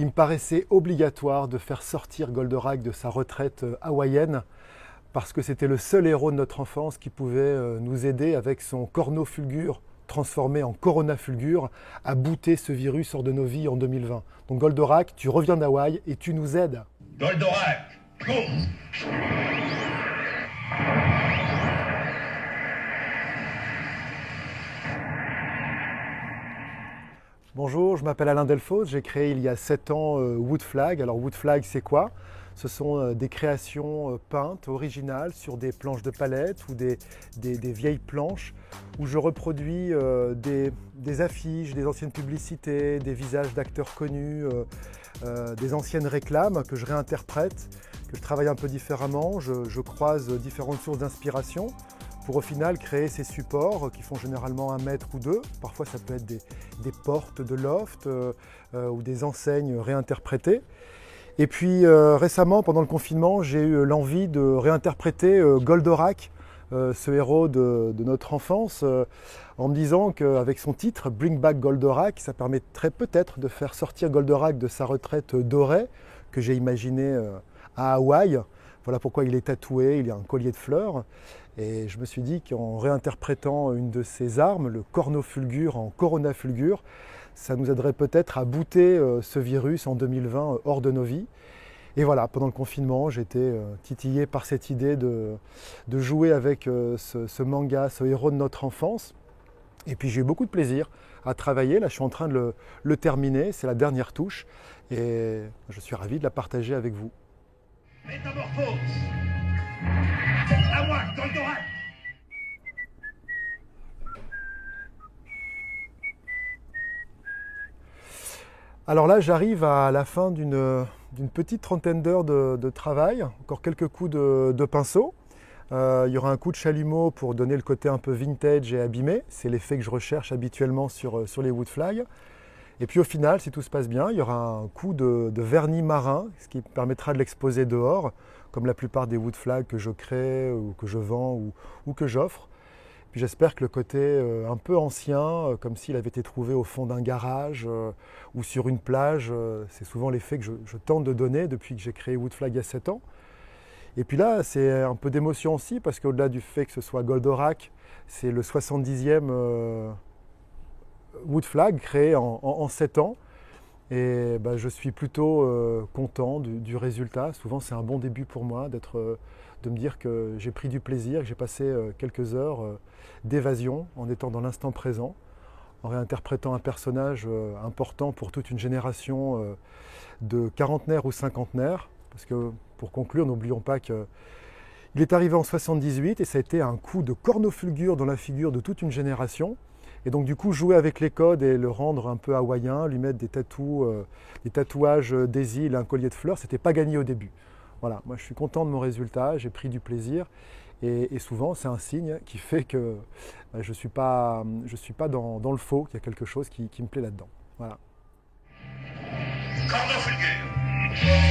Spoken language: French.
Il me paraissait obligatoire de faire sortir Goldorak de sa retraite hawaïenne parce que c'était le seul héros de notre enfance qui pouvait nous aider avec son corno fulgure transformé en Corona fulgure à bouter ce virus hors de nos vies en 2020. Donc Goldorak, tu reviens d'Hawaï et tu nous aides. Goldorak, go! Bonjour, je m'appelle Alain Delfos, j'ai créé il y a 7 ans Wood Flag. Alors Wood Flag, c'est quoi? Ce sont des créations peintes, originales, sur des planches de palette ou des vieilles planches où je reproduis des affiches, des anciennes publicités, des visages d'acteurs connus, des anciennes réclames que je réinterprète, que je travaille un peu différemment. Je croise différentes sources d'inspiration pour au final créer ces supports qui font généralement 1 mètre ou 2. Parfois ça peut être des portes de loft ou des enseignes réinterprétées. Et puis récemment, pendant le confinement, j'ai eu l'envie de réinterpréter Goldorak, ce héros de notre enfance, en me disant qu'avec son titre, Bring Back Goldorak, ça permettrait peut-être de faire sortir Goldorak de sa retraite dorée, que j'ai imaginée à Hawaï. Voilà pourquoi il est tatoué, il y a un collier de fleurs. Et je me suis dit qu'en réinterprétant une de ses armes, le corno fulgure en Corona fulgure, ça nous aiderait peut-être à bouter ce virus en 2020 hors de nos vies. Et voilà, pendant le confinement, j'étais titillé par cette idée de jouer avec ce manga, ce héros de notre enfance. Et puis j'ai eu beaucoup de plaisir à travailler. Là, je suis en train de le terminer, c'est la dernière touche. Et je suis ravi de la partager avec vous. Métamorphose! À moi, Goldorak! Alors là, j'arrive à la fin d'une petite trentaine d'heures de travail, encore quelques coups de pinceau. Il y aura un coup de chalumeau pour donner le côté un peu vintage et abîmé. C'est l'effet que je recherche habituellement sur les Wood Flag. Et puis au final, si tout se passe bien, il y aura un coup de vernis marin, ce qui permettra de l'exposer dehors, comme la plupart des Wood Flag que je crée ou que je vends ou que j'offre. Puis j'espère que le côté un peu ancien, comme s'il avait été trouvé au fond d'un garage ou sur une plage, c'est souvent l'effet que je tente de donner depuis que j'ai créé Wood Flag il y a 7 ans. Et puis là, c'est un peu d'émotion aussi, parce qu'au-delà du fait que ce soit Goldorak, c'est le 70e Wood Flag créé en 7 ans. Et je suis plutôt content du résultat. Souvent, c'est un bon début pour moi de me dire que j'ai pris du plaisir, que j'ai passé quelques heures d'évasion en étant dans l'instant présent, en réinterprétant un personnage important pour toute une génération de quarantenaires ou cinquantenaires. Parce que, pour conclure, n'oublions pas qu'il est arrivé en 78 et ça a été un coup de corno fulgure dans la figure de toute une génération. Et donc du coup, jouer avec les codes et le rendre un peu hawaïen, lui mettre des tatouages des îles, un collier de fleurs, c'était pas gagné au début. Voilà, moi je suis content de mon résultat, j'ai pris du plaisir et souvent c'est un signe qui fait que je ne suis pas dans le faux, qu'il y a quelque chose qui me plaît là-dedans. Voilà. Corno fulgure!